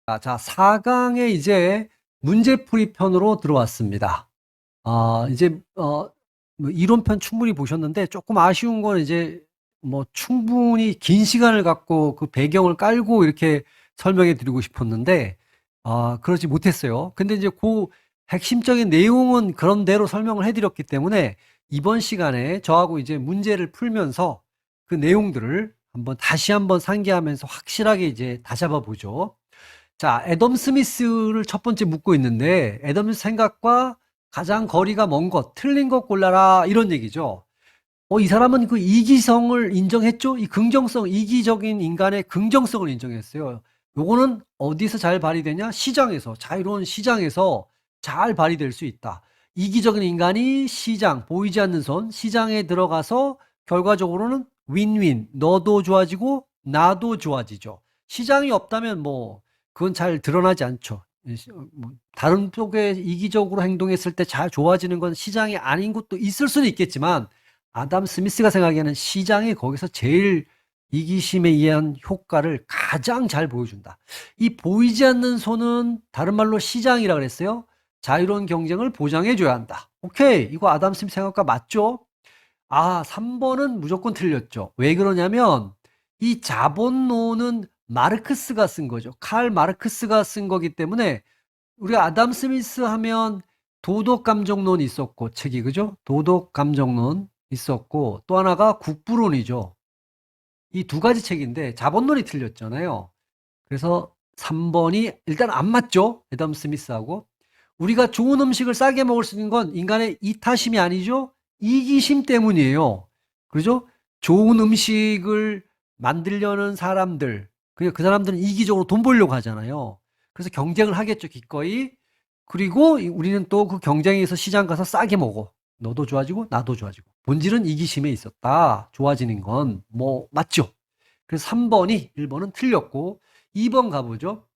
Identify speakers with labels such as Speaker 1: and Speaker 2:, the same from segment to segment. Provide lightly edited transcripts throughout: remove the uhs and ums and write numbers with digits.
Speaker 1: 자, 4강에 이제 문제풀이 편으로 들어왔습니다. 이제, 뭐 이론편 충분히 보셨는데 조금 아쉬운 건 이제 뭐 충분히 긴 시간을 갖고 그 배경을 깔고 이렇게 설명해 드리고 싶었는데, 그러지 못했어요. 근데 이제 그 핵심적인 내용은 그런 대로 설명을 해 드렸기 때문에 이번 시간에 저하고 이제 문제를 풀면서 그 내용들을 다시 한번 상기하면서 확실하게 이제 다잡아 보죠. 자, 애덤 스미스를 첫 번째 묻고 있는데, 애덤 생각과 가장 거리가 먼 것, 틀린 것 골라라, 이런 얘기죠. 이 사람은 그 이기성을 인정했죠? 이 긍정성, 이기적인 인간의 긍정성을 인정했어요. 요거는 어디서 잘 발휘되냐? 시장에서, 자유로운 시장에서 잘 발휘될 수 있다. 이기적인 인간이 시장, 보이지 않는 손, 시장에 들어가서 결과적으로는 윈윈, 너도 좋아지고 나도 좋아지죠. 시장이 없다면 뭐, 그건 잘 드러나지 않죠. 다른 쪽에 이기적으로 행동했을 때 잘 좋아지는 건 시장이 아닌 것도 있을 수는 있겠지만, 아담 스미스가 생각하기에는 시장이 거기서 제일 이기심에 의한 효과를 가장 잘 보여준다. 이 보이지 않는 손은 다른 말로 시장이라 그랬어요. 자유로운 경쟁을 보장해줘야 한다. 오케이. 이거 아담 스미스 생각과 맞죠? 3번은 무조건 틀렸죠. 왜 그러냐면 이 자본론은 마르크스가 쓴 거죠. 칼 마르크스가 쓴 거기 때문에 우리가 아담 스미스 하면 도덕감정론 있었고 책이 그죠? 도덕감정론 있었고 또 하나가 국부론이죠. 이 두 가지 책인데 자본론이 틀렸잖아요. 그래서 3번이 일단 안 맞죠? 애덤 스미스하고. 우리가 좋은 음식을 싸게 먹을 수 있는 건 인간의 이타심이 아니죠? 이기심 때문이에요. 그죠? 좋은 음식을 만들려는 사람들, 그 사람들은 이기적으로 돈 벌려고 하잖아요. 그래서 경쟁을 하겠죠, 기꺼이. 그리고 우리는 또 그 경쟁에서 시장 가서 싸게 먹어. 너도 좋아지고 나도 좋아지고. 본질은 이기심에 있었다. 좋아지는 건 뭐 맞죠? 그래서 3번이 1번은 틀렸고 2번 가보죠.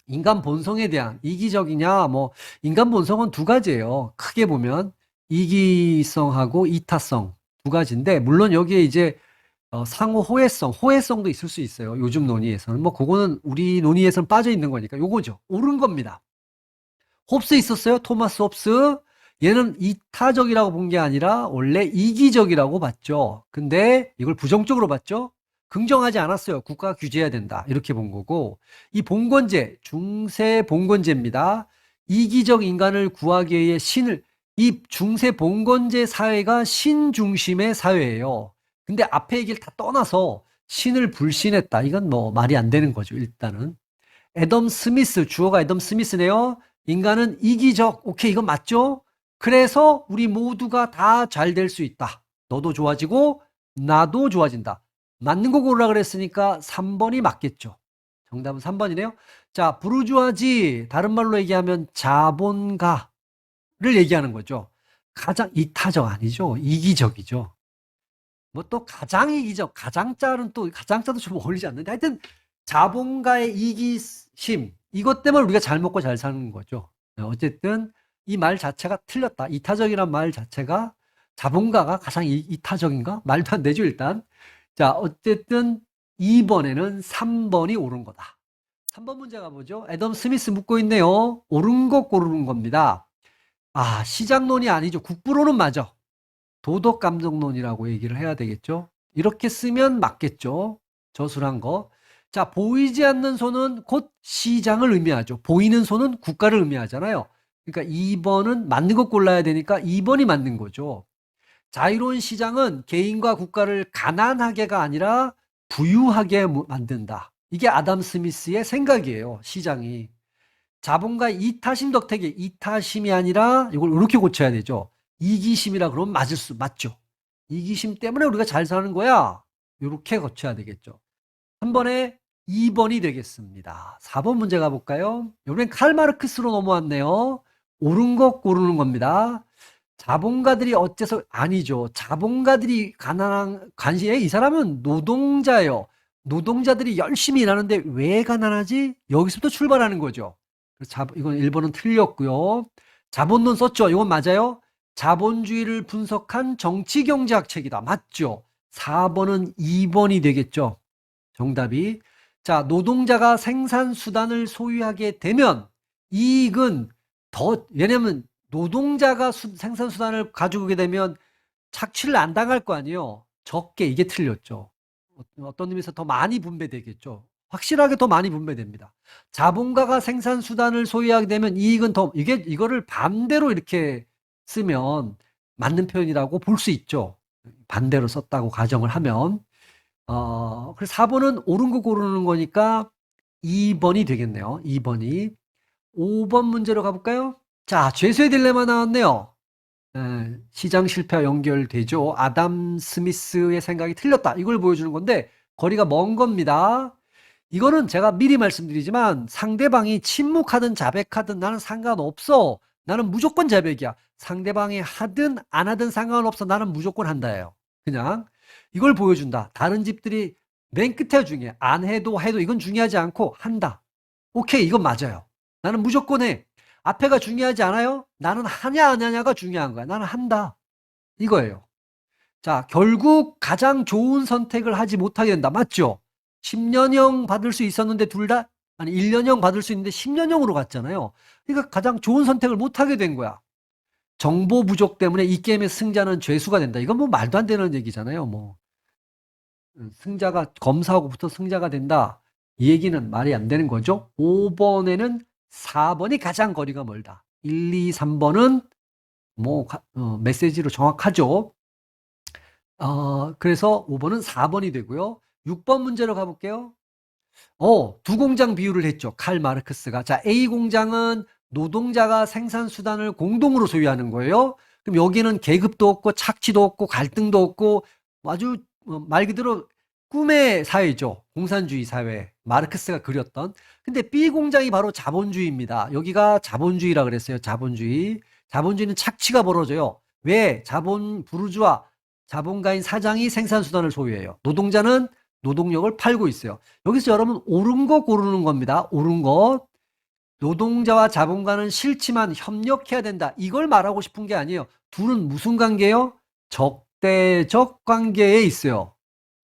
Speaker 1: 인간 본성에 대한 이기적이냐 뭐 인간 본성은 두 가지예요. 크게 보면 이기성하고 이타성 두 가지인데 물론 여기에 이제 상호 호혜성도 있을 수 있어요. 요즘 논의에서는 뭐 그거는 우리 논의에서는 빠져 있는 거니까 요거죠. 옳은 겁니다. 홉스 있었어요. 토마스 홉스. 얘는 이타적이라고 본 게 아니라 원래 이기적이라고 봤죠. 근데 이걸 부정적으로 봤죠. 긍정하지 않았어요. 국가가 규제해야 된다. 이렇게 본 거고. 이 봉건제, 중세 봉건제입니다. 이기적 인간을 구하기 위해 이 중세 봉건제 사회가 신 중심의 사회예요. 근데 앞에 얘기를 다 떠나서 신을 불신했다. 이건 뭐 말이 안 되는 거죠. 일단은. 애덤 스미스, 주어가 애덤 스미스네요. 인간은 이기적. 오케이, 이건 맞죠? 그래서 우리 모두가 다 잘 될 수 있다. 너도 좋아지고 나도 좋아진다. 맞는 거 고르라 그랬으니까 3번이 맞겠죠. 정답은 3번이네요. 자, 부르주아지, 다른 말로 얘기하면 자본가를 얘기하는 거죠. 가장 이타적 아니죠. 이기적이죠. 뭐 또 가장 이기적, 가장자는 또 가장자도 좀 어울리지 않는데 하여튼 자본가의 이기심 이것 때문에 우리가 잘 먹고 잘 사는 거죠. 어쨌든 이 말 자체가 틀렸다. 이타적이란 말 자체가 자본가가 가장 이타적인가? 말도 안 되죠 일단. 자 어쨌든 2번에는 3번이 옳은 거다. 3번 문제 가보죠. 애덤 스미스 묻고 있네요. 옳은 거 고르는 겁니다. 시장론이 아니죠. 국부론은 맞아. 도덕 감정론이라고 얘기를 해야 되겠죠. 이렇게 쓰면 맞겠죠. 저술한 거. 자, 보이지 않는 손은 곧 시장을 의미하죠. 보이는 손은 국가를 의미하잖아요. 그러니까 2번은 맞는 것 골라야 되니까 2번이 맞는 거죠. 자유로운 시장은 개인과 국가를 가난하게가 아니라 부유하게 만든다. 이게 아담 스미스의 생각이에요. 시장이. 자본가 이타심 덕택이 이타심이 아니라 이걸 이렇게 고쳐야 되죠. 이기심이라 그러면 맞죠. 이기심 때문에 우리가 잘 사는 거야. 이렇게 고쳐야 되겠죠. 한 번에 2번이 되겠습니다. 4번 문제 가볼까요? 이번엔 칼마르크스로 넘어왔네요. 옳은 것 고르는 겁니다. 자본가들이 어째서 아니죠. 자본가들이 가난한 관심에 이 사람은 노동자예요. 노동자들이 열심히 일하는데 왜 가난하지? 여기서부터 출발하는 거죠. 이건 1번은 틀렸고요. 자본론 썼죠. 이건 맞아요. 자본주의를 분석한 정치경제학 책이다. 맞죠? 4번은 2번이 되겠죠. 정답이. 자, 노동자가 생산수단을 소유하게 되면 이익은 왜냐면 노동자가 생산수단을 가지고 오게 되면 착취를 안 당할 거 아니에요. 적게, 이게 틀렸죠. 어떤 의미에서 더 많이 분배되겠죠. 확실하게 더 많이 분배됩니다. 자본가가 생산수단을 소유하게 되면 이익은 이거를 반대로 이렇게 쓰면 맞는 표현이라고 볼 수 있죠. 반대로 썼다고 가정을 하면. 그래서 4번은 옳은 거 고르는 거니까 2번이 되겠네요. 2번이. 5번 문제로 가볼까요? 자, 죄수의 딜레마 나왔네요. 시장 실패와 연결되죠. 아담 스미스의 생각이 틀렸다. 이걸 보여주는 건데 거리가 먼 겁니다. 이거는 제가 미리 말씀드리지만 상대방이 침묵하든 자백하든 나는 상관없어. 나는 무조건 자백이야. 상대방이 하든 안 하든 상관없어. 나는 무조건 한다예요. 그냥 이걸 보여준다. 다른 집들이 맨 끝에 중요해. 안 해도 이건 중요하지 않고 한다. 오케이, 이건 맞아요. 나는 무조건 해. 앞에가 중요하지 않아요? 나는 하냐 안 하냐가 중요한 거야. 나는 한다. 이거예요. 자, 결국 가장 좋은 선택을 하지 못하게 된다. 맞죠? 10년형 받을 수 있었는데 둘 다, 아니 1년형 받을 수 있는데 10년형으로 갔잖아요. 그러니까 가장 좋은 선택을 못하게 된 거야. 정보 부족 때문에 이 게임의 승자는 죄수가 된다. 이건 뭐 말도 안 되는 얘기잖아요. 뭐 승자가 검사하고부터 승자가 된다. 이 얘기는 말이 안 되는 거죠. 5번에는 4번이 가장 거리가 멀다. 1, 2, 3번은 뭐 메시지로 정확하죠. 그래서 5번은 4번이 되고요. 6번 문제로 가볼게요. 두 공장 비유를 했죠. 칼 마르크스가. 자, A 공장은 노동자가 생산수단을 공동으로 소유하는 거예요. 그럼 여기는 계급도 없고 착취도 없고 갈등도 없고 아주 말 그대로 꿈의 사회죠. 공산주의 사회. 마르크스가 그렸던. 근데 B 공장이 바로 자본주의입니다. 여기가 자본주의라 그랬어요. 자본주의. 자본주의는 착취가 벌어져요. 왜? 부르주아, 자본가인 사장이 생산수단을 소유해요. 노동자는 노동력을 팔고 있어요. 여기서 여러분 옳은 거 고르는 겁니다. 옳은 것. 노동자와 자본가는 싫지만 협력해야 된다. 이걸 말하고 싶은 게 아니에요. 둘은 무슨 관계예요? 적대적 관계에 있어요.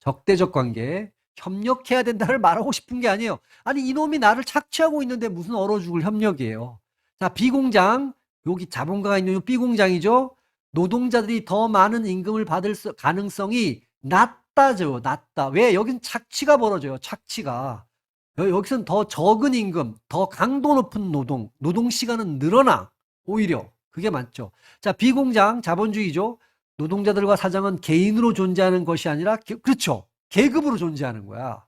Speaker 1: 적대적 관계. 협력해야 된다를 말하고 싶은 게 아니에요. 아니 이놈이 나를 착취하고 있는데 무슨 얼어 죽을 협력이에요. 자, B공장. 여기 자본가가 있는 B공장이죠. 노동자들이 더 많은 임금을 받을 가능성이 낮다죠. 낮다. 왜? 여긴 착취가 벌어져요. 착취가. 여기서는 더 적은 임금, 더 강도 높은 노동 시간은 늘어나. 오히려. 그게 맞죠. 자, 비공장, 자본주의죠. 노동자들과 사장은 개인으로 존재하는 것이 아니라, 그렇죠. 계급으로 존재하는 거야.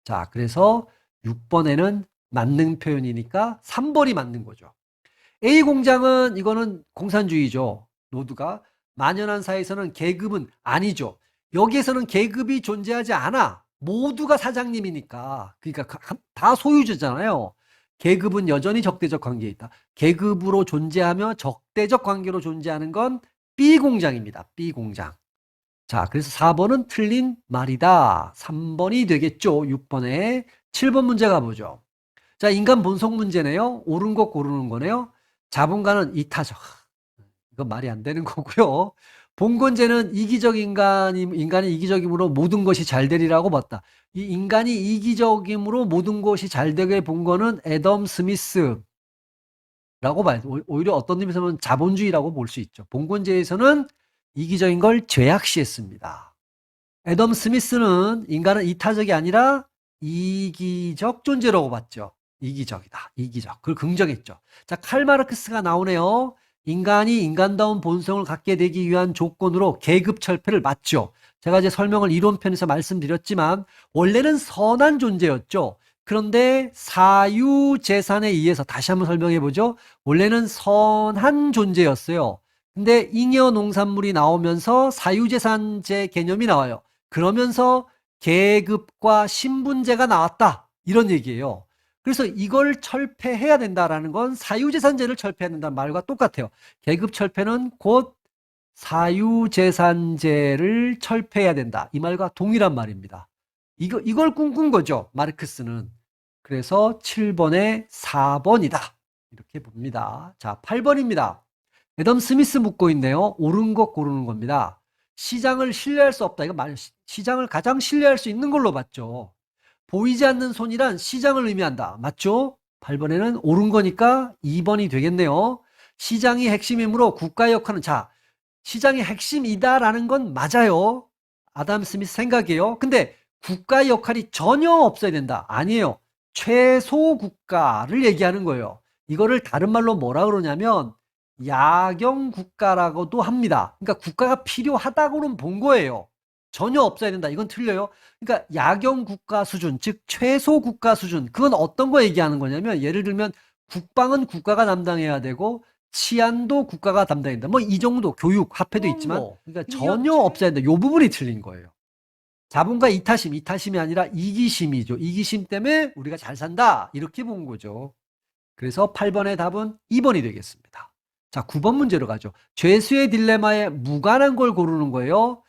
Speaker 1: 자, 그래서 6번에는 맞는 표현이니까 3번이 맞는 거죠. A공장은 이거는 공산주의죠. 모두가. 만연한 사회에서는 계급은 아니죠. 여기에서는 계급이 존재하지 않아. 모두가 사장님이니까. 그러니까 다 소유주잖아요. 계급은 여전히 적대적 관계에 있다. 계급으로 존재하며 적대적 관계로 존재하는 건 B공장입니다. B공장. 자, 그래서 4번은 틀린 말이다. 3번이 되겠죠. 6번에. 7번 문제 가보죠. 자, 인간 본성 문제네요. 옳은 것 고르는 거네요. 자본가는 이타적. 이건 말이 안 되는 거고요. 봉건제는 인간이 이기적임으로 모든 것이 잘 되리라고 봤다. 이 인간이 이기적임으로 모든 것이 잘 되게 본 거는 애덤 스미스라고 봐요. 오히려 어떤 의미에서는 자본주의라고 볼 수 있죠. 봉건제에서는 이기적인 걸 죄악시했습니다. 애덤 스미스는 인간은 이타적이 아니라 이기적 존재라고 봤죠. 이기적이다. 이기적. 그걸 긍정했죠. 자, 칼 마르크스가 나오네요. 인간이 인간다운 본성을 갖게 되기 위한 조건으로 계급 철폐를 맞죠. 제가 이제 설명을 이론편에서 말씀드렸지만 원래는 선한 존재였죠. 그런데 사유재산에 의해서 다시 한번 설명해 보죠. 원래는 선한 존재였어요. 근데 잉여 농산물이 나오면서 사유재산제 개념이 나와요. 그러면서 계급과 신분제가 나왔다. 이런 얘기예요. 그래서 이걸 철폐해야 된다라는 건 사유재산제를 철폐해야 된다는 말과 똑같아요. 계급 철폐는 곧 사유재산제를 철폐해야 된다. 이 말과 동일한 말입니다. 이걸 꿈꾼 거죠. 마르크스는. 그래서 7번에 4번이다. 이렇게 봅니다. 자, 8번입니다. 애덤 스미스 묻고 있네요. 옳은 것 고르는 겁니다. 시장을 신뢰할 수 없다. 이거 시장을 가장 신뢰할 수 있는 걸로 봤죠. 보이지 않는 손이란 시장을 의미한다. 맞죠? 8번에는 옳은 거니까 2번이 되겠네요. 시장이 핵심이므로 국가의 역할은, 자, 시장이 핵심이다라는 건 맞아요. 아담 스미스 생각이에요. 근데 국가의 역할이 전혀 없어야 된다. 아니에요. 최소 국가를 얘기하는 거예요. 이거를 다른 말로 뭐라 그러냐면 야경 국가라고도 합니다. 그러니까 국가가 필요하다고는 본 거예요. 전혀 없어야 된다. 이건 틀려요. 그러니까 야경 국가 수준, 즉 최소 국가 수준. 그건 어떤 거 얘기하는 거냐면 예를 들면 국방은 국가가 담당해야 되고 치안도 국가가 담당한다. 뭐 이 정도 교육, 화폐도 있지만 그러니까 전혀 없어야 된다. 요 부분이 틀린 거예요. 자본가 이타심, 이타심이 아니라 이기심이죠. 이기심 때문에 우리가 잘 산다. 이렇게 본 거죠. 그래서 8번의 답은 2번이 되겠습니다. 자, 9번 문제로 가죠. 죄수의 딜레마에 무관한 걸 고르는 거예요.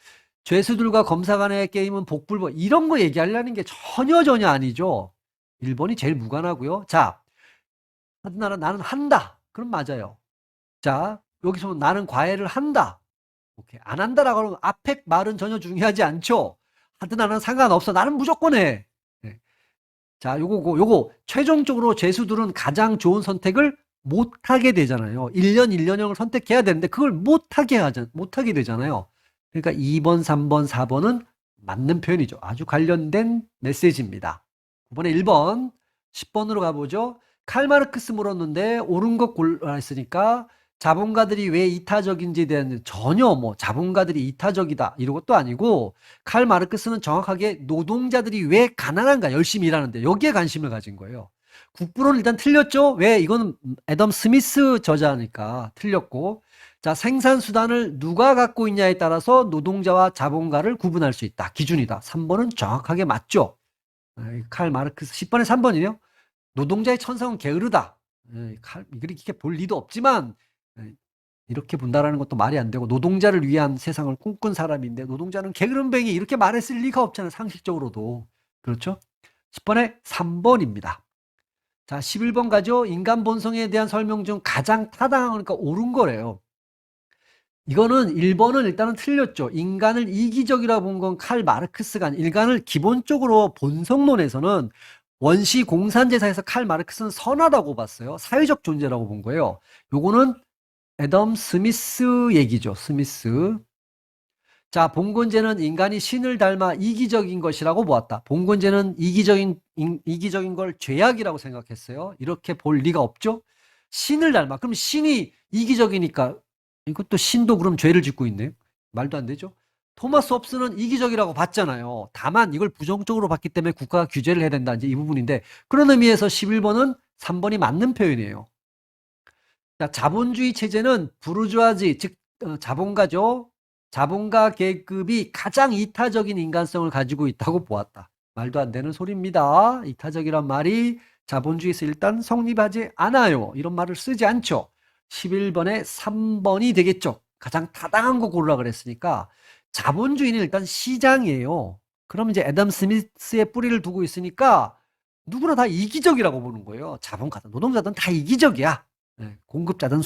Speaker 1: 죄수들과 검사 간의 게임은 복불복. 이런 거 얘기하려는 게 전혀 아니죠. 1번이 제일 무관하고요. 자, 나는 한다. 그럼 맞아요. 자, 여기서 나는 과외를 한다. 오케이. 안 한다라고 하면 앞에 말은 전혀 중요하지 않죠. 하든 나는 상관없어. 나는 무조건 해. 네. 자, 요거 최종적으로 재수들은 가장 좋은 선택을 못하게 되잖아요. 1년 1년형을 선택해야 되는데 그걸 못하게 되잖아요. 그러니까 2번, 3번, 4번은 맞는 표현이죠. 아주 관련된 메시지입니다. 9번에 1번, 10번으로 가보죠. 칼마르크스 물었는데 옳은 것 골라 했으니까 자본가들이 왜 이타적인지에 대한 전혀 뭐 자본가들이 이타적이다 이런 것도 아니고 칼마르크스는 정확하게 노동자들이 왜 가난한가 열심히 일하는데 여기에 관심을 가진 거예요. 국부론은 일단 틀렸죠. 왜? 이거는 애덤 스미스 저자니까 틀렸고, 자, 생산수단을 누가 갖고 있냐에 따라서 노동자와 자본가를 구분할 수 있다. 기준이다. 3번은 정확하게 맞죠. 칼 마르크스 10번에 3번이네요. 노동자의 천성은 게으르다. 이렇게 볼 리도 없지만 이렇게 본다라는 것도 말이 안 되고 노동자를 위한 세상을 꿈꾼 사람인데 노동자는 게으름뱅이 이렇게 말했을 리가 없잖아요. 상식적으로도. 그렇죠? 10번에 3번입니다. 자, 11번 가죠. 인간 본성에 대한 설명 중 가장 타당한 거니까 옳은 거래요. 이거는 1번은 일단은 틀렸죠. 인간을 이기적이라고 본 건 칼 마르크스가 아니라 인간을 기본적으로 본성론에서는 원시 공산제사에서 칼 마르크스는 선하다고 봤어요. 사회적 존재라고 본 거예요. 요거는 애덤 스미스 얘기죠. 스미스. 자, 봉건제는 인간이 신을 닮아 이기적인 것이라고 보았다. 봉건제는 이기적인 걸 죄악이라고 생각했어요. 이렇게 볼 리가 없죠. 신을 닮아. 그럼 신이 이기적이니까 이것도 신도 그럼 죄를 짓고 있네요. 말도 안 되죠. 토마스 홉스는 이기적이라고 봤잖아요. 다만 이걸 부정적으로 봤기 때문에 국가가 규제를 해야 된다. 이제 이 부분인데 그런 의미에서 11번은 3번이 맞는 표현이에요. 자, 자본주의 체제는 부르주아지, 즉 자본가죠. 자본가 계급이 가장 이타적인 인간성을 가지고 있다고 보았다. 말도 안 되는 소리입니다. 이타적이란 말이 자본주의에서 일단 성립하지 않아요. 이런 말을 쓰지 않죠. 11번에 3번이 되겠죠. 가장 타당한 거 고르라 그랬으니까 자본주의는 일단 시장이에요. 그럼 이제 애덤 스미스의 뿌리를 두고 있으니까 누구나 다 이기적이라고 보는 거예요. 자본가든 노동자든 다 이기적이야. 공급자든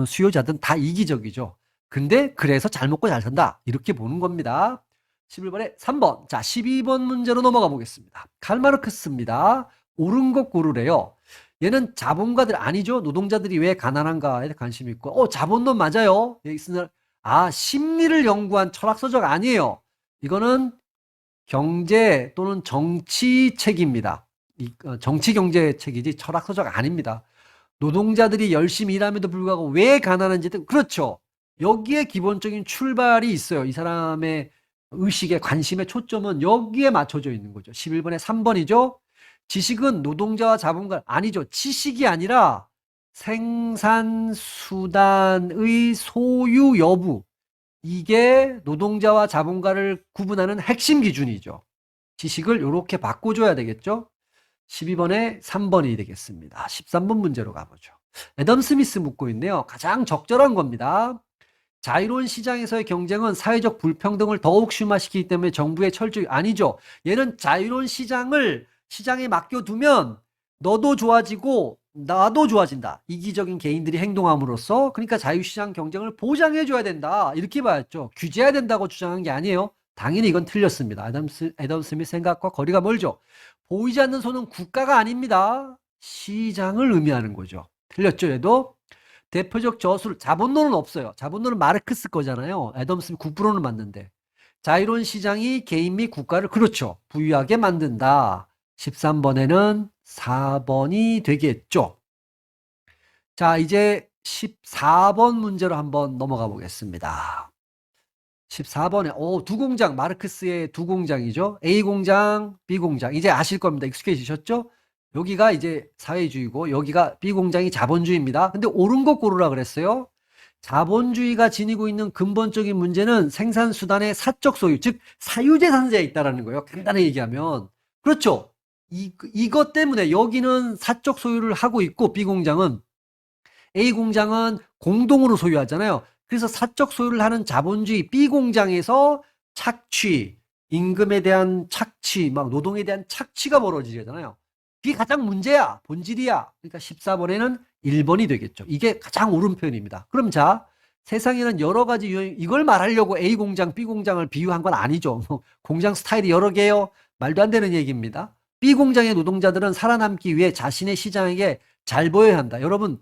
Speaker 1: 수요자든 다 이기적이죠. 근데 그래서 잘 먹고 잘 산다. 이렇게 보는 겁니다. 11번에 3번. 자, 12번 문제로 넘어가 보겠습니다. 칼마르크스입니다. 옳은 것 고르래요. 얘는 자본가들 아니죠. 노동자들이 왜 가난한가에 관심 있고 자본론 맞아요. 심리를 연구한 철학서적 아니에요. 이거는 경제 또는 정치 책입니다. 정치 경제 책이지 철학서적 아닙니다. 노동자들이 열심히 일함에도 불구하고 왜 가난한지 그렇죠. 여기에 기본적인 출발이 있어요. 이 사람의 의식의 관심의 초점은 여기에 맞춰져 있는 거죠. 11번에 3번이죠. 지식은 노동자와 자본가 아니죠. 지식이 아니라 생산수단의 소유 여부. 이게 노동자와 자본가를 구분하는 핵심 기준이죠. 지식을 이렇게 바꿔줘야 되겠죠. 12번에 3번이 되겠습니다. 13번 문제로 가보죠. 애덤 스미스 묻고 있네요. 가장 적절한 겁니다. 자유로운 시장에서의 경쟁은 사회적 불평등을 더욱 심화시키기 때문에 정부의 철저히 아니죠. 얘는 자유로운 시장에 맡겨두면 너도 좋아지고 나도 좋아진다. 이기적인 개인들이 행동함으로써 그러니까 자유시장 경쟁을 보장해줘야 된다. 이렇게 봐야죠. 규제해야 된다고 주장한 게 아니에요. 당연히 이건 틀렸습니다. 애덤 스미스 생각과 거리가 멀죠. 보이지 않는 손은 국가가 아닙니다. 시장을 의미하는 거죠. 틀렸죠, 얘도? 대표적 저술, 자본론은 없어요. 자본론은 마르크스 거잖아요. 애덤 스미스 국부론을 맞는데. 자유로운 시장이 개인 및 국가를, 그렇죠, 부유하게 만든다. 13번에는 4번이 되겠죠. 자, 이제 14번 문제로 한번 넘어가 보겠습니다. 14번에, 두 공장, 마르크스의 두 공장이죠. A 공장, B 공장. 이제 아실 겁니다. 익숙해지셨죠? 여기가 이제 사회주의고, 여기가 B 공장이 자본주의입니다. 근데 옳은 거 고르라 그랬어요. 자본주의가 지니고 있는 근본적인 문제는 생산수단의 사적 소유, 즉, 사유재산제에 있다라는 거예요. 간단히 얘기하면. 그렇죠. 이것 때문에 여기는 사적 소유를 하고 있고, B 공장은, A 공장은 공동으로 소유하잖아요. 그래서 사적 소유를 하는 자본주의 B 공장에서 착취, 임금에 대한 착취, 막 노동에 대한 착취가 벌어지잖아요. 이게 가장 문제야. 본질이야. 그러니까 14번에는 1번이 되겠죠. 이게 가장 옳은 표현입니다. 그럼 자, 세상에는 여러 가지 유형, 이걸 말하려고 A 공장, B 공장을 비유한 건 아니죠. 공장 스타일이 여러 개요. 말도 안 되는 얘기입니다. B 공장의 노동자들은 살아남기 위해 자신의 시장에게 잘 보여야 한다. 여러분,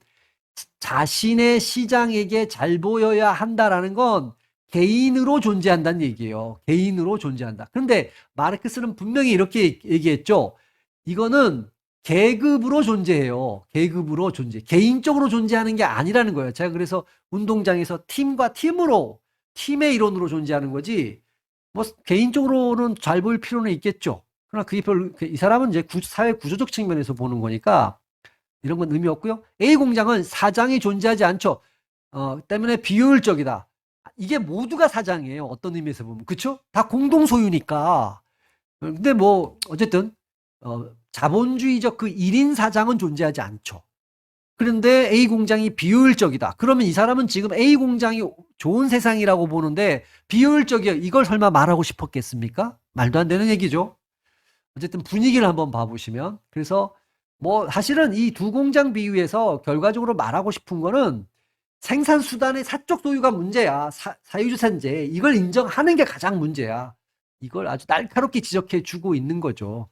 Speaker 1: 자신의 시장에게 잘 보여야 한다라는 건 개인으로 존재한다는 얘기예요. 개인으로 존재한다. 그런데 마르크스는 분명히 이렇게 얘기했죠. 이거는 계급으로 존재해요. 계급으로 존재. 개인적으로 존재하는 게 아니라는 거예요. 제가 그래서 운동장에서 팀과 팀으로, 팀의 이론으로 존재하는 거지, 뭐, 개인적으로는 잘 보일 필요는 있겠죠. 그러나 그게 별로, 이 사람은 이제 사회 구조적 측면에서 보는 거니까 이런 건 의미 없고요. A 공장은 사장이 존재하지 않죠. 때문에 비효율적이다. 이게 모두가 사장이에요. 어떤 의미에서 보면. 그쵸? 다 공동 소유니까. 근데 뭐 어쨌든 자본주의적 그 1인 사장은 존재하지 않죠. 그런데 A 공장이 비효율적이다. 그러면 이 사람은 지금 A 공장이 좋은 세상이라고 보는데 비효율적이야. 이걸 설마 말하고 싶었겠습니까? 말도 안 되는 얘기죠. 어쨌든 분위기를 한번 봐보시면. 그래서 뭐 사실은 이 두 공장 비유에서 결과적으로 말하고 싶은 거는 생산수단의 사적 소유가 문제야. 사유재산제. 이걸 인정하는 게 가장 문제야. 이걸 아주 날카롭게 지적해 주고 있는 거죠.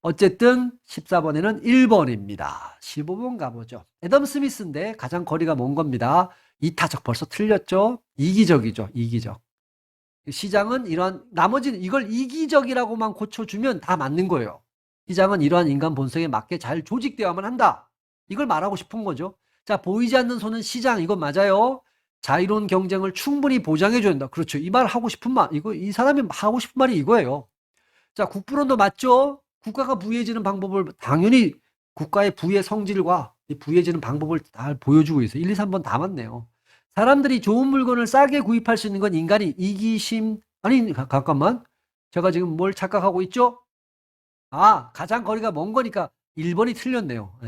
Speaker 1: 어쨌든 14번에는 1번입니다. 15번 가보죠. 애덤 스미스인데 가장 거리가 먼 겁니다. 이타적 벌써 틀렸죠? 이기적이죠. 이기적. 시장은 이러한, 나머지는 이걸 이기적이라고만 고쳐주면 다 맞는 거예요. 시장은 이러한 인간 본성에 맞게 잘 조직되어야만 한다. 이걸 말하고 싶은 거죠. 자, 보이지 않는 손은 시장. 이건 맞아요. 자유로운 경쟁을 충분히 보장해줘야 된다. 그렇죠. 이 말 하고 싶은 말, 이 사람이 하고 싶은 말이 이거예요. 자, 국부론도 맞죠? 국가가 부유해지는 방법을, 당연히 국가의 부의 성질과 부유해지는 방법을 다 보여주고 있어요. 1, 2, 3번 다 맞네요. 사람들이 좋은 물건을 싸게 구입할 수 있는 건 인간이 이기심, 아니, 잠깐만. 제가 지금 뭘 착각하고 있죠? 가장 거리가 먼 거니까 1번이 틀렸네요.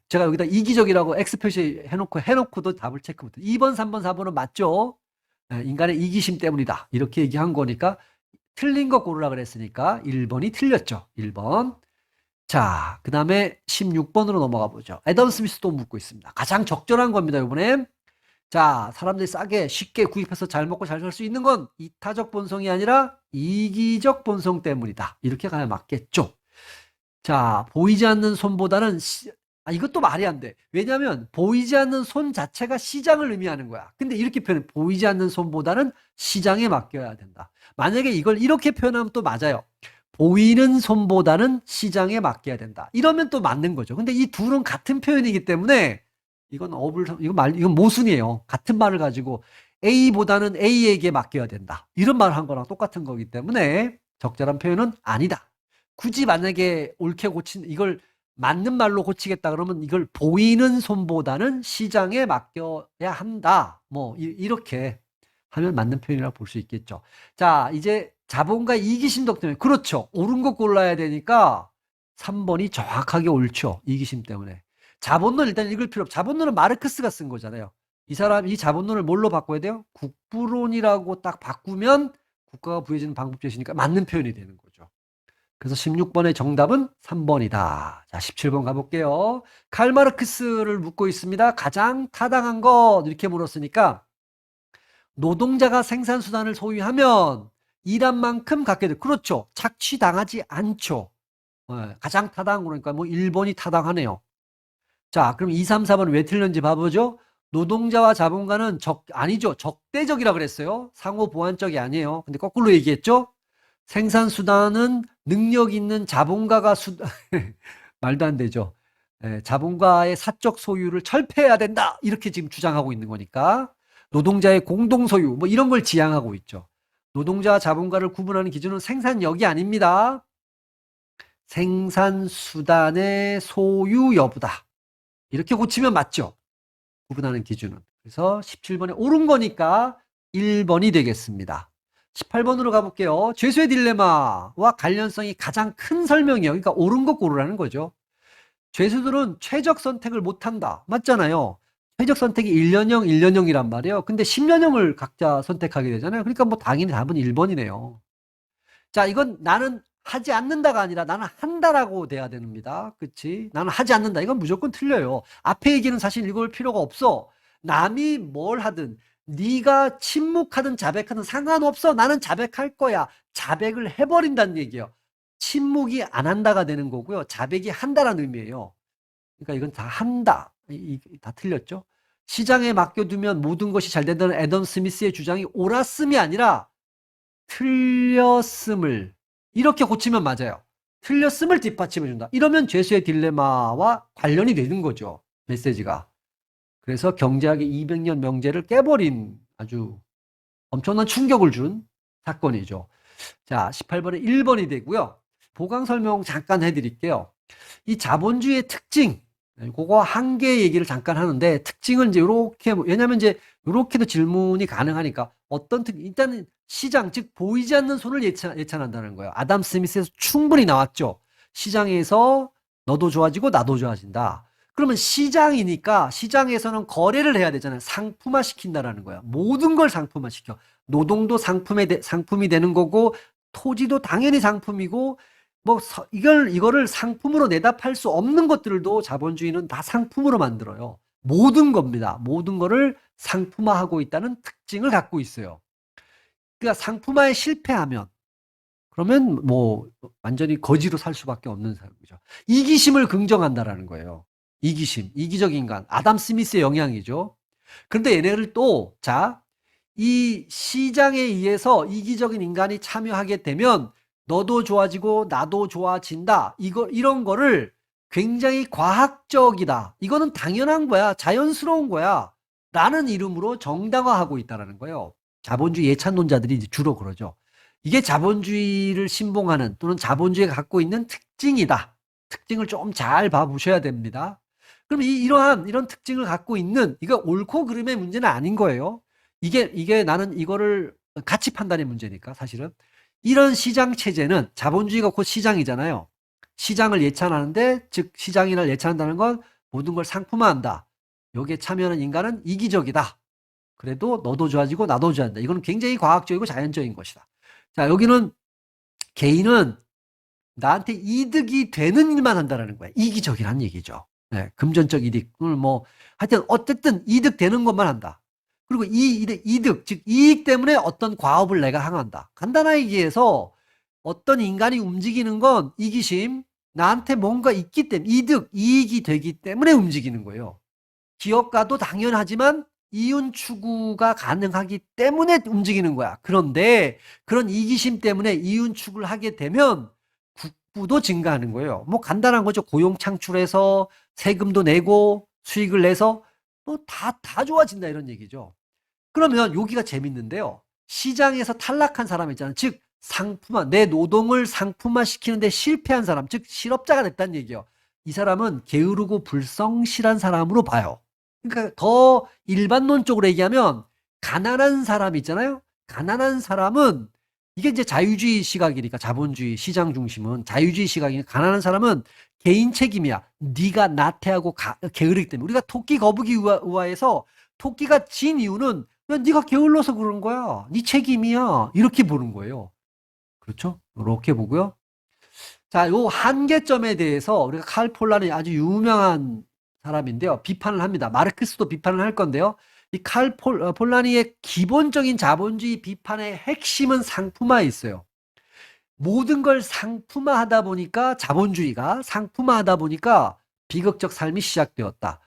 Speaker 1: 제가 여기다 이기적이라고 X 표시 해놓고도 답을 체크 못해. 2번, 3번, 4번은 맞죠? 인간의 이기심 때문이다. 이렇게 얘기한 거니까 틀린 거 고르라 그랬으니까 1번이 틀렸죠. 1번. 자, 그 다음에 16번으로 넘어가 보죠. 애덤 스미스도 묻고 있습니다. 가장 적절한 겁니다, 이번엔. 자, 사람들이 싸게 쉽게 구입해서 잘 먹고 잘 살 수 있는 건 이타적 본성이 아니라 이기적 본성 때문이다. 이렇게 가야 맞겠죠. 자, 보이지 않는 손보다는 이것도 말이 안 돼. 왜냐하면 보이지 않는 손 자체가 시장을 의미하는 거야. 근데 이렇게 표현해. 보이지 않는 손보다는 시장에 맡겨야 된다. 만약에 이걸 이렇게 표현하면 또 맞아요. 보이는 손보다는 시장에 맡겨야 된다. 이러면 또 맞는 거죠. 근데 이 둘은 같은 표현이기 때문에 이건 이건 모순이에요. 같은 말을 가지고 A보다는 A에게 맡겨야 된다. 이런 말을 한 거랑 똑같은 거기 때문에 적절한 표현은 아니다. 굳이 만약에 옳게 이걸 맞는 말로 고치겠다 그러면 이걸 보이는 손보다는 시장에 맡겨야 한다. 뭐 이렇게 하면 맞는 표현이라고 볼 수 있겠죠. 자, 이제 자본과 이기심 때문에, 그렇죠. 옳은 거 골라야 되니까 3번이 정확하게 옳죠. 이기심 때문에. 자본론 일단 읽을 필요 없고, 자본론은 마르크스가 쓴 거잖아요. 이 자본론을 뭘로 바꿔야 돼요? 국부론이라고 딱 바꾸면 국가가 부여지는 방법 제시니까 맞는 표현이 되는 거죠. 그래서 16번의 정답은 3번이다. 자, 17번 가볼게요. 칼마르크스를 묻고 있습니다. 가장 타당한 것 이렇게 물었으니까 노동자가 생산수단을 소유하면 일한 만큼 갖게 돼. 그렇죠. 착취당하지 않죠. 가장 타당, 그러니까 뭐 1번이 타당하네요. 자, 그럼 2, 3, 4번 왜 틀렸는지 봐보죠. 노동자와 자본가는 아니죠. 적대적이라 그랬어요. 상호 보완적이 아니에요. 근데 거꾸로 얘기했죠. 생산수단은 능력 있는 자본가가 말도 안 되죠. 자본가의 사적 소유를 철폐해야 된다. 이렇게 지금 주장하고 있는 거니까. 노동자의 공동 소유, 뭐 이런 걸 지향하고 있죠. 노동자와 자본가를 구분하는 기준은 생산력이 아닙니다. 생산수단의 소유 여부다. 이렇게 고치면 맞죠? 구분하는 기준은. 그래서 17번에 옳은 거니까 1번이 되겠습니다. 18번으로 가볼게요. 죄수의 딜레마와 관련성이 가장 큰 설명이에요. 그러니까 옳은 거 고르라는 거죠. 죄수들은 최적 선택을 못한다. 맞잖아요. 최적 선택이 1년형, 1년형이란 말이에요. 근데 10년형을 각자 선택하게 되잖아요. 그러니까 뭐 당연히 답은 1번이네요. 자, 이건 나는 하지 않는다가 아니라 나는 한다라고 돼야 됩니다. 그치? 나는 하지 않는다. 이건 무조건 틀려요. 앞에 얘기는 사실 읽을 필요가 없어. 남이 뭘 하든 네가 침묵하든 자백하든 상관없어. 나는 자백할 거야. 자백을 해버린다는 얘기예요. 침묵이 안 한다가 되는 거고요. 자백이 한다라는 의미예요. 그러니까 이건 다 한다. 다 틀렸죠? 시장에 맡겨두면 모든 것이 잘 된다는 애덤 스미스의 주장이 옳았음이 아니라 틀렸음을 이렇게 고치면 맞아요. 틀렸음을 뒷받침해 준다. 이러면 죄수의 딜레마와 관련이 되는 거죠. 메시지가. 그래서 경제학의 200년 명제를 깨버린 아주 엄청난 충격을 준 사건이죠. 자, 18번에 1번이 되고요. 보강 설명 잠깐 해드릴게요. 이 자본주의의 특징, 그거 한계 얘기를 잠깐 하는데, 특징은 이제 요렇게, 왜냐면 이제 요렇게도 질문이 가능하니까, 일단은 시장, 즉, 보이지 않는 손을 예찬한다는 거예요. 아담 스미스에서 충분히 나왔죠. 시장에서 너도 좋아지고 나도 좋아진다. 그러면 시장이니까 시장에서는 거래를 해야 되잖아요. 상품화 시킨다라는 거야. 모든 걸 상품화 시켜. 노동도 상품이 되는 거고, 토지도 당연히 상품이고, 뭐 이거를 상품으로 내다 팔 수 없는 것들도 자본주의는 다 상품으로 만들어요. 모든 겁니다. 모든 거를 상품화하고 있다는 특징을 갖고 있어요. 그러니까 상품화에 실패하면 그러면 뭐 완전히 거지로 살 수밖에 없는 사람이죠. 이기심을 긍정한다라는 거예요. 이기심, 이기적 인간, 아담 스미스의 영향이죠. 그런데 얘네를 또, 자, 이 시장에 의해서 이기적인 인간이 참여하게 되면 너도 좋아지고 나도 좋아진다. 이런 거를 굉장히 과학적이다. 이거는 당연한 거야. 자연스러운 거야. 라는 이름으로 정당화하고 있다는 거예요. 자본주의 예찬론자들이 이제 주로 그러죠. 이게 자본주의를 신봉하는 또는 자본주의가 갖고 있는 특징이다. 특징을 좀 잘 봐보셔야 됩니다. 그럼 이런 특징을 갖고 있는, 이거 옳고 그름의 문제는 아닌 거예요. 이게 나는 이거를 가치 판단의 문제니까 사실은. 이런 시장 체제는 자본주의가 곧 시장이잖아요. 시장을 예찬하는데, 즉 시장을 예찬한다는 건 모든 걸 상품화한다. 여기에 참여하는 인간은 이기적이다. 그래도 너도 좋아지고 나도 좋아진다. 이거는 굉장히 과학적이고 자연적인 것이다. 자, 여기는 개인은 나한테 이득이 되는 일만 한다는 거야. 이기적이란 얘기죠. 네, 금전적 이득을 뭐 하여튼 어쨌든 이득 되는 것만 한다. 그리고 이 이득, 즉 이익 때문에 어떤 과업을 내가 항한다. 간단하게 얘기해서 어떤 인간이 움직이는 건 이기심, 나한테 뭔가 있기 때문에 이익이 되기 때문에 움직이는 거예요. 기업가도 당연하지만 이윤 추구가 가능하기 때문에 움직이는 거야. 그런데 그런 이기심 때문에 이윤 추구를 하게 되면 국부도 증가하는 거예요. 뭐 간단한 거죠. 고용 창출해서 세금도 내고 수익을 내서 뭐 다 좋아진다 이런 얘기죠. 그러면 여기가 재밌는데요. 시장에서 탈락한 사람 있잖아요. 즉 내 노동을 상품화 시키는데 실패한 사람, 즉 실업자가 됐다는 얘기예요. 이 사람은 게으르고 불성실한 사람으로 봐요. 그러니까 더 일반론적으로 얘기하면 가난한 사람 있잖아요. 가난한 사람은 이게 이제 자유주의 시각이니까, 자본주의 시장 중심은 자유주의 시각이니까, 가난한 사람은 개인 책임이야. 네가 나태하고 게으르기 때문에. 우리가 토끼 거북이 우화에서 토끼가 진 이유는 야, 네가 게을러서 그런 거야. 네 책임이야. 이렇게 보는 거예요. 그렇죠? 이렇게 보고요. 자, 요 한계점에 대해서 우리가 칼 폴란이 아주 유명한 사람인데요. 비판을 합니다. 마르크스도 비판을 할 건데요. 이 칼 폴라니의 기본적인 자본주의 비판의 핵심은 상품화에 있어요. 모든 걸 상품화하다 보니까 자본주의가 상품화하다 보니까 비극적 삶이 시작되었다.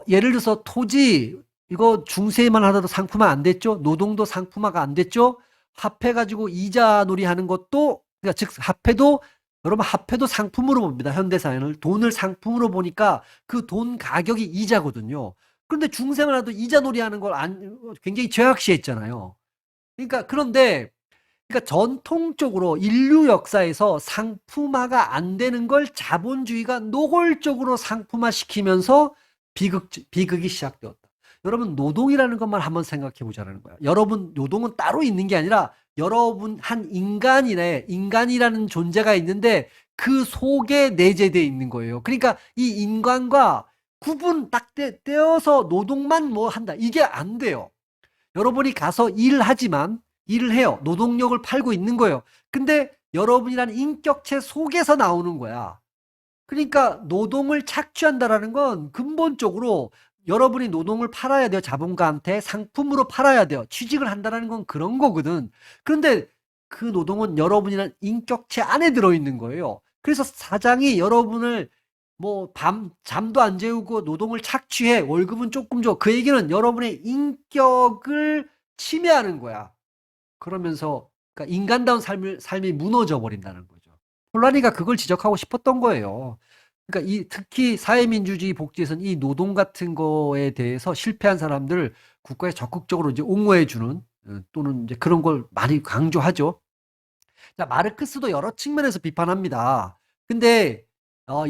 Speaker 1: 예를 들어서 토지 이거 중세만 하다도 상품화 안 됐죠? 노동도 상품화가 안 됐죠? 화폐 가지고 이자 놀이하는 것도 그러니까 즉 화폐도 여러분 화폐도 상품으로 봅니다. 현대사회는 돈을 상품으로 보니까 그 돈 가격이 이자거든요. 그런데 중세만 해도 이자 놀이하는 걸 굉장히 죄악시했잖아요. 그런데 그러니까 전통적으로 인류 역사에서 상품화가 안 되는 걸 자본주의가 노골적으로 상품화시키면서 비극이 시작되었다. 여러분 노동이라는 것만 한번 생각해 보자는 거야. 여러분 노동은 따로 있는 게 아니라 여러분 한 인간이라는 존재가 있는데 그 속에 내재되어 있는 거예요. 그러니까 이 인간과 구분 딱 떼어서 노동만 뭐 한다. 이게 안 돼요. 여러분이 가서 일을 해요. 노동력을 팔고 있는 거예요. 근데 여러분이라는 인격체 속에서 나오는 거야. 그러니까 노동을 착취한다라는 건 근본적으로 여러분이 노동을 팔아야 돼요. 자본가한테 상품으로 팔아야 돼요. 취직을 한다는 건 그런 거거든. 그런데 그 노동은 여러분이라는 인격체 안에 들어있는 거예요. 그래서 사장이 여러분을 뭐 잠도 안 재우고 노동을 착취해 월급은 조금 줘. 그 얘기는 여러분의 인격을 침해하는 거야. 그러면서 그러니까 인간다운 삶이 무너져 버린다는 거죠. 폴라니가 그걸 지적하고 싶었던 거예요. 그러니까 특히 사회민주주의 복지에서는 이 노동 같은 거에 대해서 실패한 사람들을 국가에 적극적으로 이제 옹호해주는 또는 이제 그런 걸 많이 강조하죠. 자, 마르크스도 여러 측면에서 비판합니다. 근데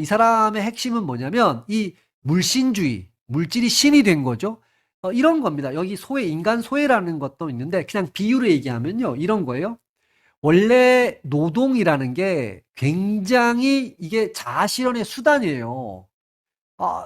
Speaker 1: 이 사람의 핵심은 뭐냐면 이 물신주의, 물질이 신이 된 거죠. 이런 겁니다. 여기 인간 소외라는 것도 있는데 그냥 비유로 얘기하면요. 이런 거예요. 원래 노동이라는 게 굉장히 이게 자아실현의 수단이에요.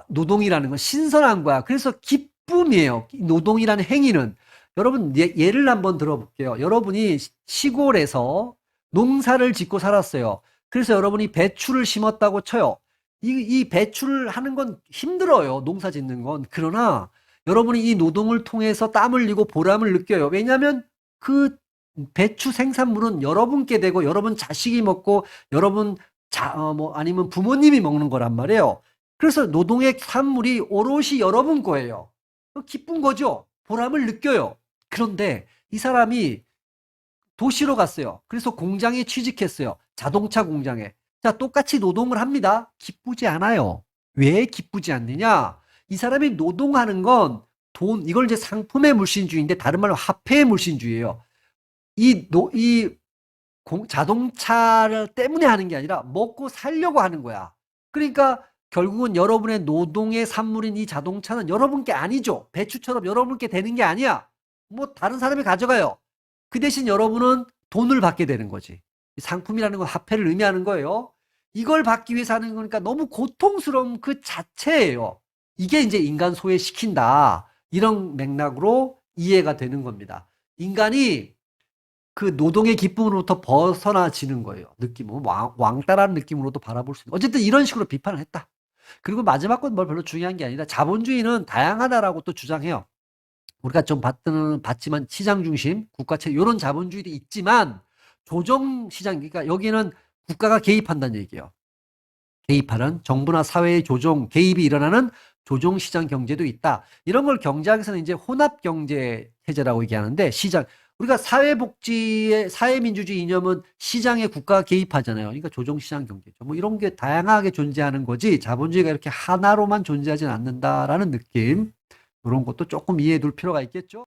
Speaker 1: 노동이라는 건 신선한 거야. 그래서 기쁨이에요. 노동이라는 행위는. 여러분, 예를 한번 들어볼게요. 여러분이 시골에서 농사를 짓고 살았어요. 그래서 여러분이 배추를 심었다고 쳐요. 이 배추를 하는 건 힘들어요. 농사 짓는 건. 그러나 여러분이 이 노동을 통해서 땀 흘리고 보람을 느껴요. 왜냐하면 그 배추 생산물은 여러분께 되고 여러분 자식이 먹고 여러분 아니면 부모님이 먹는 거란 말이에요. 그래서 노동의 산물이 오롯이 여러분 거예요. 기쁜 거죠. 보람을 느껴요. 그런데 이 사람이 도시로 갔어요. 그래서 공장에 취직했어요. 자동차 공장에. 자, 똑같이 노동을 합니다. 기쁘지 않아요. 왜 기쁘지 않느냐? 이 사람이 노동하는 건 이걸 이제 상품의 물신주의인데 다른 말로 화폐의 물신주의예요. 자동차를 때문에 하는 게 아니라 먹고 살려고 하는 거야. 그러니까 결국은 여러분의 노동의 산물인 이 자동차는 여러분께 아니죠. 배추처럼 여러분께 되는 게 아니야. 뭐 다른 사람이 가져가요. 그 대신 여러분은 돈을 받게 되는 거지. 상품이라는 건 화폐를 의미하는 거예요. 이걸 받기 위해서 하는 거니까 너무 고통스러운 그 자체예요. 이게 이제 인간 소외시킨다. 이런 맥락으로 이해가 되는 겁니다. 인간이 그 노동의 기쁨으로부터 벗어나지는 거예요. 느낌은 왕따라는 느낌으로도 바라볼 수 있는. 어쨌든 이런 식으로 비판을 했다. 그리고 마지막 건 뭘 별로 중요한 게 아니라 자본주의는 다양하다라고 또 주장해요. 우리가 좀 봤지만 시장 중심, 국가체 이런 자본주의도 있지만 조정 시장 그러니까 여기는 국가가 개입한다는 얘기예요. 개입하는 정부나 사회의 개입이 일어나는 조정 시장 경제도 있다. 이런 걸 경제학에서는 이제 혼합 경제 체제라고 얘기하는데 우리가 사회민주주의 이념은 시장에 국가가 개입하잖아요. 그러니까 조정시장 경제죠. 뭐 이런 게 다양하게 존재하는 거지 자본주의가 이렇게 하나로만 존재하지는 않는다라는 느낌. 이런 것도 조금 이해해 둘 필요가 있겠죠.